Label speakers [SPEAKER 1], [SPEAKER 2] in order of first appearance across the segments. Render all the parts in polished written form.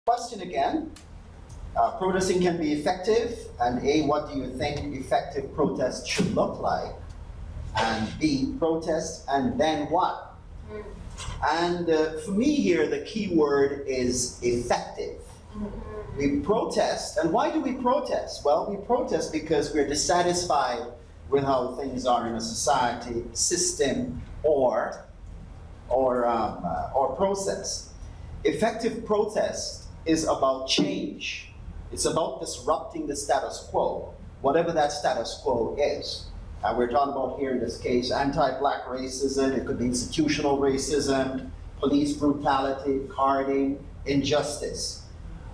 [SPEAKER 1] Question again. Protesting can be effective, and A, what do you think effective protest should look like? And B, protest, and then what? And for me here, the key word is effective. We protest, and why do we protest? Well, we protest because we're dissatisfied with how things are in a society, system, or process. Effective protest is about change. It's about disrupting the status quo, whatever that status quo is. We're talking about here in this case anti-black racism, it could be institutional racism, police brutality, carding, injustice.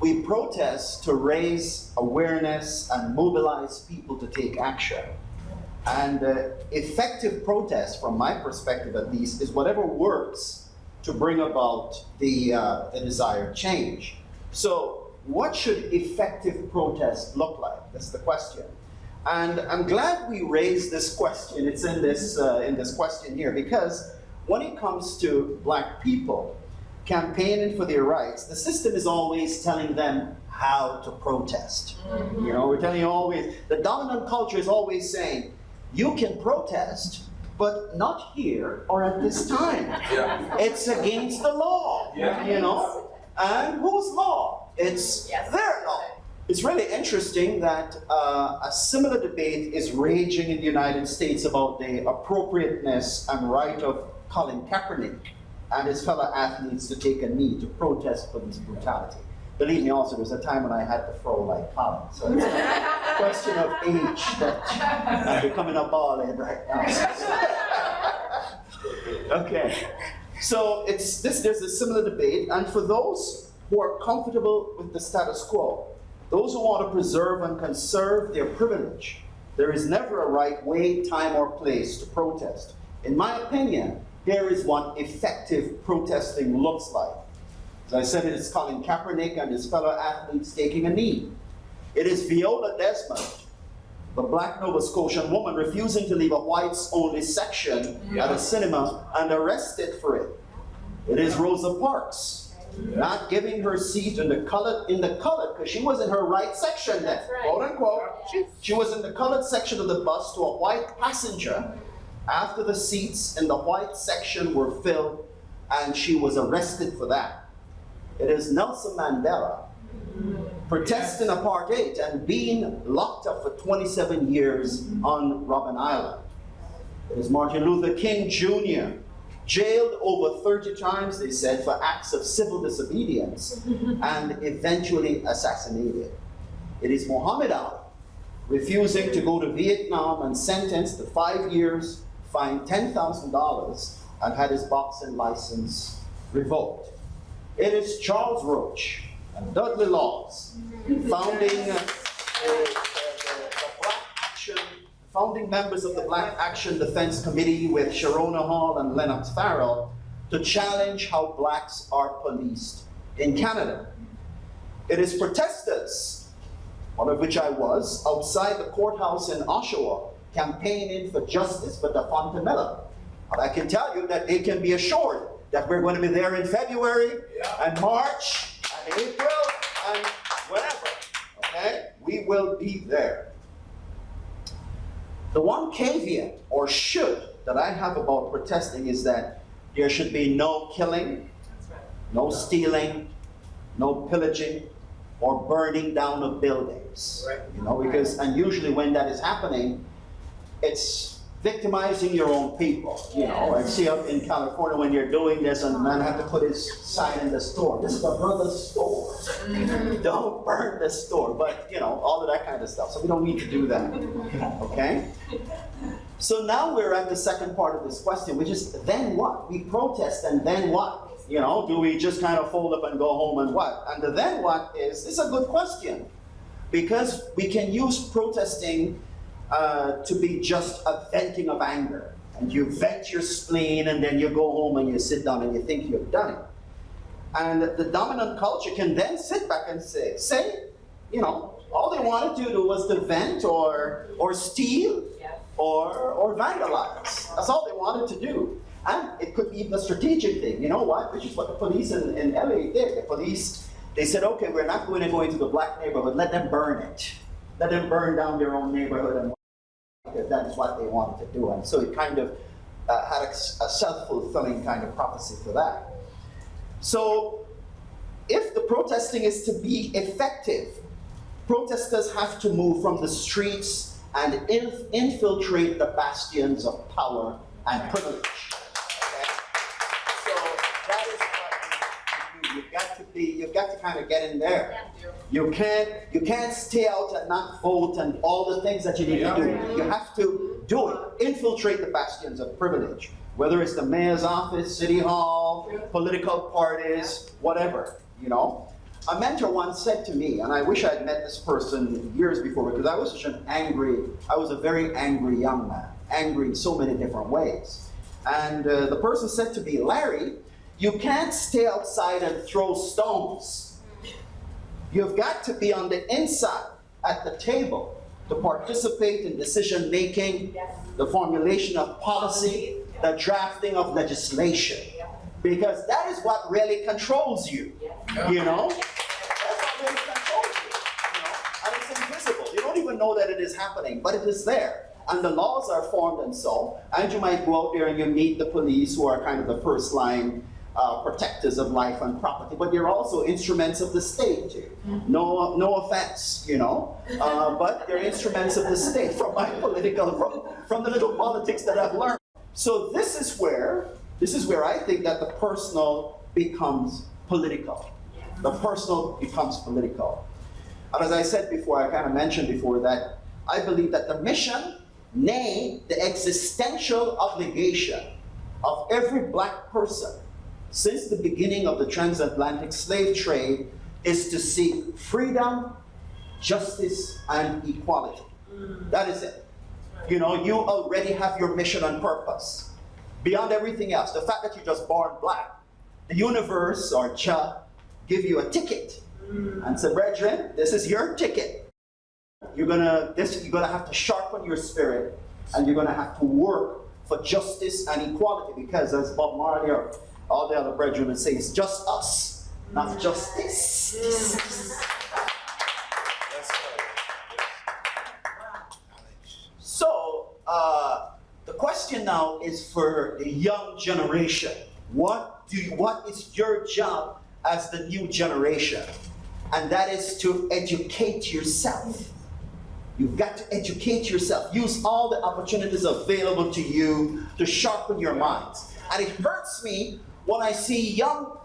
[SPEAKER 1] We protest to raise awareness and mobilize people to take action. And effective protest, from my perspective at least, is whatever works to bring about the desired change. So what should effective protest look like? That's the question. And I'm glad we raised this question. It's in this question here, because when it comes to black people campaigning for their rights, the system is always telling them how to protest. You know, we're telling you always, the dominant culture is always saying, you can protest, but not here or at this time. Yeah. It's against the law, you know? And whose law? It's their law. It's really interesting that a similar debate is raging in the United States about the appropriateness and right of Colin Kaepernick and his fellow athletes to take a knee to protest police brutality. Believe me, also, there was a time when I had to throw like Colin. So it's a question of age that I'm becoming a ball head right now. Okay. So there's a similar debate, and for those who are comfortable with the status quo, those who want to preserve and conserve their privilege, there is never a right way, time, or place to protest. In my opinion, here is what effective protesting looks like. As I said, it is Colin Kaepernick and his fellow athletes taking a knee. It is Viola Desmond, the black Nova Scotian woman, refusing to leave a whites-only section at a cinema and arrested for it. It is Rosa Parks, not giving her seat in the colored, because she was in her right section then, quote unquote. She was in the colored section of the bus to a white passenger after the seats in the white section were filled, and she was arrested for that. It is Nelson Mandela protesting apartheid and being locked up for 27 years on Robben Island. It is Martin Luther King Jr., jailed over 30 times, they said, for acts of civil disobedience and eventually assassinated. It is Muhammad Ali, refusing to go to Vietnam and sentenced to 5 years, fined $10,000, and had his boxing license revoked. It is Charles Roach and Dudley Laws, founding founding members of the Black Action Defense Committee with Sharona Hall and Lennox Farrell, to challenge how blacks are policed in Canada. It is protesters, one of which I was, outside the courthouse in Oshawa, campaigning for justice for Dafonte. And I can tell you that they can be assured that we're going to be there in February and March and April and whenever, okay? We will be there. The one caveat, or should, that I have about protesting is that there should be no killing, no stealing, no pillaging, or burning down of buildings. You know, because, and usually when that is happening, it's victimizing your own people, you know. I see up in California when you're doing this, and a man had to put his sign in the store. This is my brother's store. Don't burn the store. But, you know, all of that kind of stuff. So we don't need to do that, okay? So now we're at the second part of this question, which is, then what? We protest, and then what? You know, do we just kind of fold up and go home and what? And the then what is a good question, because we can use protesting to be just a venting of anger. And you vent your spleen, and then you go home and you sit down and you think you've done it. And the dominant culture can then sit back and say, you know, all they wanted to do was to vent or steal or vandalize. That's all they wanted to do. And it could be even a strategic thing. You know what? Which is what the police in LA did. The police They said, okay, we're not going to go into the black neighborhood, let them burn it. Let them burn down their own neighborhood, and that is what they wanted to do. And so it kind of had a self-fulfilling kind of prophecy for that. So if the protesting is to be effective, protesters have to move from the streets and infiltrate the bastions of power and privilege. Okay? So that is what you do. You've got to kind of get in there. You can't stay out and not vote and all the things that you need to do. You have to do it. Infiltrate the bastions of privilege, whether it's the mayor's office, city hall, political parties, whatever, you know. A mentor once said to me, and I wish I'd met this person years before, because I was a very angry young man, angry in so many different ways. And the person said to me, Larry, you can't stay outside and throw stones. You've got to be on the inside at the table to participate in decision making, the formulation of policy, the drafting of legislation. Because that is what really controls you, you know? That's what really controls you, you know? And it's invisible. You don't even know that it is happening, but it is there. And the laws are formed and so, and you might go out there and you meet the police, who are kind of the first line protectors of life and property, but they're also instruments of the state too. No offense, you know, but they're instruments of the state from my from the little politics that I've learned. So this is where I think that the personal becomes political. The personal becomes political. And as I said before, I kind of mentioned before that I believe that the mission, nay, the existential obligation of every black person since the beginning of the transatlantic slave trade is to seek freedom, justice, and equality. That is it. You know, you already have your mission and purpose. Beyond everything else, the fact that you're just born black, the universe or Jah give you a ticket and say, brethren, this is your ticket. You're gonna have to sharpen your spirit, and you're gonna have to work for justice and equality, because as Bob Marley or all the other brethren would say, it's just us, not justice. So, the question now is for the young generation. What is your job as the new generation? And that is to educate yourself. You've got to educate yourself. Use all the opportunities available to you to sharpen your minds. And it hurts me when I see young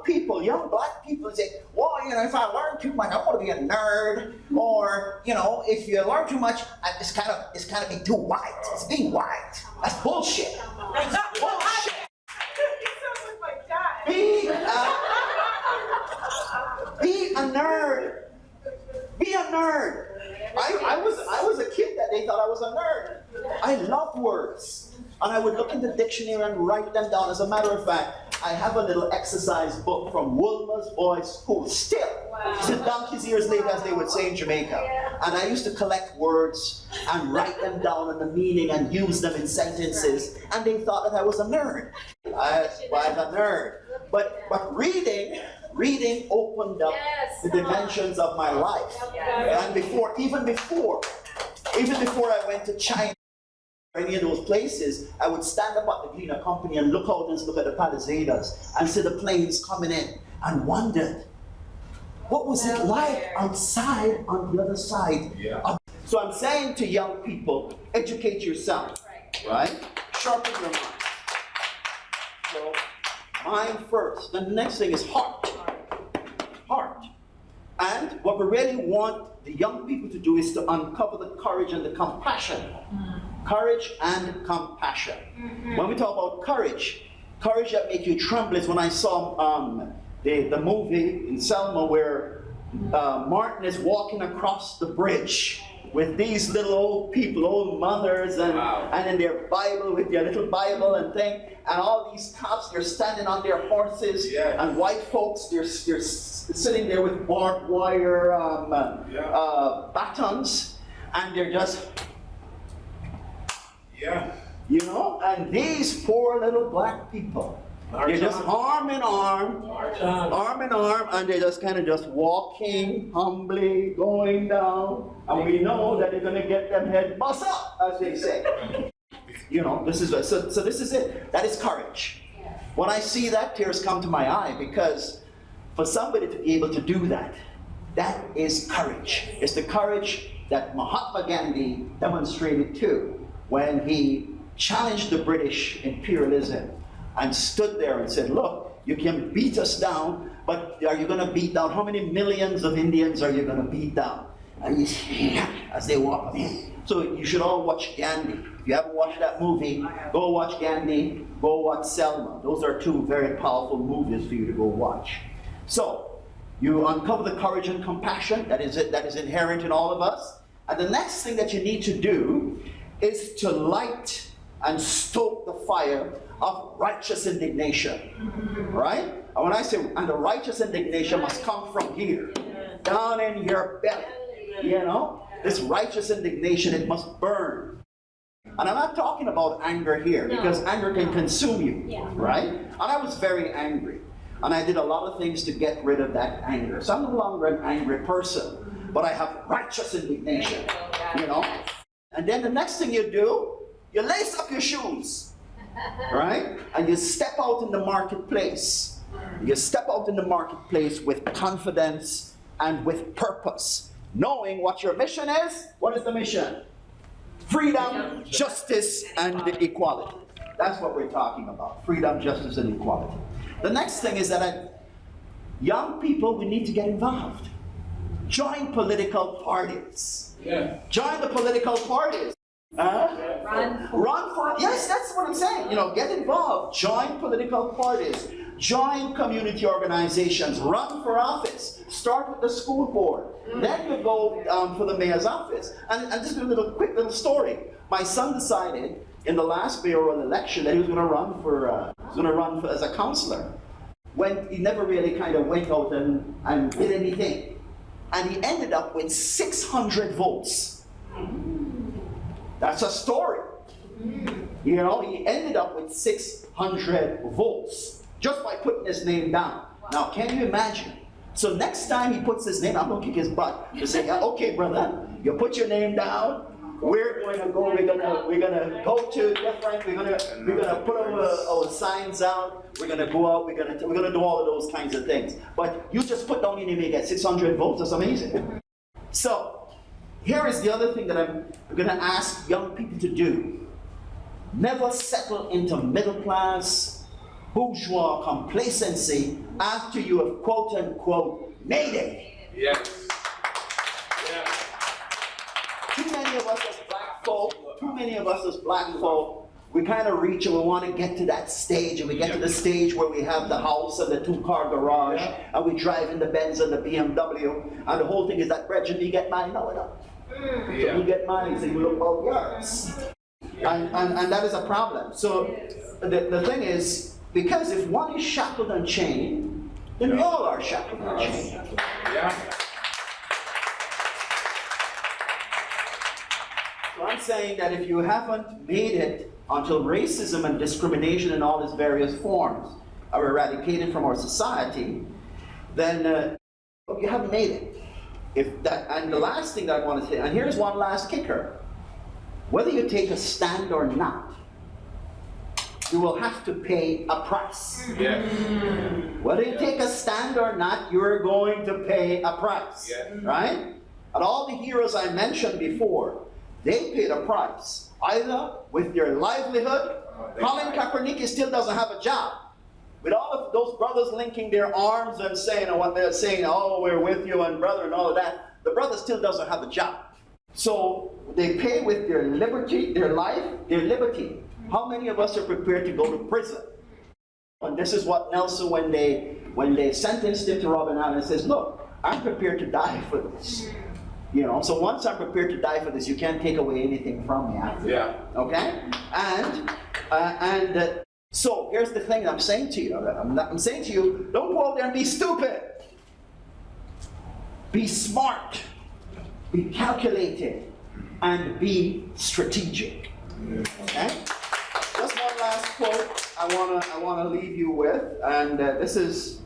[SPEAKER 1] people, young black people say, well, you know, if I learn too much, I'm going to be a nerd. Or, you know, if you learn too much, it's kind of being too white. It's being white. That's bullshit. That's bullshit. Be a nerd. Be a nerd. I was a kid that they thought I was a nerd. I love words. And I would look in the dictionary and write them down. As a matter of fact, I have a little exercise book from Wilma's Boys School. Still, it's a donkey's years later, as they would say in Jamaica. And I used to collect words and write them down and the meaning and use them in sentences. And they thought that I was a nerd. I was a nerd. But reading opened up the dimensions of my life. And even before I went to China, any of those places, I would stand up at the Gleaner Company and look out and look at the Palisadas and see the planes coming in and wondered, what was it like outside on the other side? So I'm saying to young people, educate yourself, right? Sharpen your mind. So, mind first. Then the next thing is heart. Heart. And what we really want the young people to do is to uncover the courage and the compassion. Courage and compassion. When we talk about courage that makes you tremble is when I saw the movie in Selma where Martin is walking across the bridge with these little old people, old mothers, and in their Bible, with their little Bible and thing, and all these cops, they're standing on their horses, and white folks, they're sitting there with barbed wire batons, and they're just, you know, and these poor little black people, They're just arm in arm, and they're just kind of just walking humbly, going down, and we know that they're going to get them head bust up, as they say. You know, this is so this is it. That is courage. When I see that, tears come to my eye, because for somebody to be able to do that, that is courage. It's the courage that Mahatma Gandhi demonstrated too when he challenged the British imperialism and stood there and said, look, you can beat us down, but are you going to beat down? How many millions of Indians are you going to beat down? And you see, as they walk in. So you should all watch Gandhi. If you haven't watched that movie, go watch Gandhi, go watch Selma. Those are two very powerful movies for you to go watch. So you uncover the courage and compassion that is inherent in all of us. And the next thing that you need to do is to light and stoke the fire of righteous indignation, right? And when I say, and the righteous indignation must come from here, down in your belly, you know? This righteous indignation, it must burn. And I'm not talking about anger here, because anger can consume you, right? And I was very angry. And I did a lot of things to get rid of that anger. So I'm no longer an angry person, but I have righteous indignation, you know? And then the next thing you do, you lace up your shoes, right? And you step out in the marketplace. You step out in the marketplace with confidence and with purpose, knowing what your mission is. What is the mission? Freedom, justice, and equality. That's what we're talking about. Freedom, justice, and equality. The next thing is that young people, we need to get involved. Join political parties. Yeah. Join the political parties. Run for, yes, that's what I'm saying. You know, get involved. Join political parties. Join community organizations. Run for office. Start with the school board. Then you go for the mayor's office. And just a quick little story. My son decided in the last mayoral election that he was going to run for, as a councillor. When he never really kind of went out and did anything. And he ended up with 600 votes. That's a story. You know, he ended up with 600 votes just by putting his name down. Now, can you imagine? So next time he puts his name, I'm going to kick his butt to say, okay, brother, you put your name down. We're going to go. We're gonna go to different. We're gonna put our signs out. We're gonna go out. We're gonna do all of those kinds of things. But you just put down your name and get 600 votes. That's amazing. So here is the other thing that I'm gonna ask young people to do. Never settle into middle class, bourgeois complacency after you have quote unquote made it. Yes. Too many of us as black folk, we kind of reach and we want to get to that stage, and we get to the stage where we have the house and the 2-car garage, and we drive in the Benz and the BMW, and the whole thing is that, Brethren, you get mine? No, no. So you get mine, so you look all yours. And that is a problem. So the thing is, because if one is shackled and chained, then we all are shackled and chained. So I'm saying that if you haven't made it until racism and discrimination in all its various forms are eradicated from our society, then you haven't made it. And the last thing that I want to say, and here's one last kicker. Whether you take a stand or not, you will have to pay a price. Yes. Whether you take a stand or not, you're going to pay a price. Yes. Right? And all the heroes I mentioned before, they paid a price, either with their livelihood. Colin Kaepernick still doesn't have a job. With all of those brothers linking their arms and saying what they're saying, oh, we're with you and brother and all of that, the brother still doesn't have a job. So they pay with their liberty, their life, their liberty. How many of us are prepared to go to prison? And this is what Nelson, when they sentenced him to Robben Island, says, look, I'm prepared to die for this. You know, so once I'm prepared to die for this, you can't take away anything from me after that. Okay? And so here's the thing I'm saying to you. I'm saying to you, don't go out there and be stupid. Be smart. Be calculated. And be strategic. Okay? Just one last quote. I wanna leave you with, and this is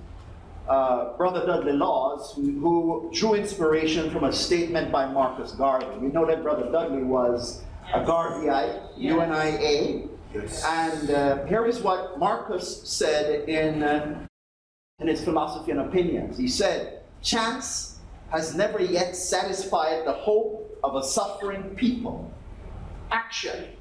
[SPEAKER 1] Brother Dudley Laws, who drew inspiration from a statement by Marcus Garvey. We know that Brother Dudley was a Garveyite, UNIA, yes. And here is what Marcus said in his Philosophy and Opinions. He said, "Chance has never yet satisfied the hope of a suffering people. Action,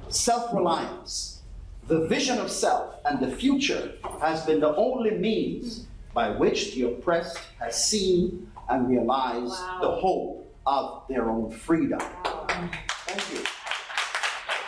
[SPEAKER 1] self-reliance, the vision of self and the future has been the only means by which the oppressed has seen and realized the hope of their own freedom." Wow. Thank you.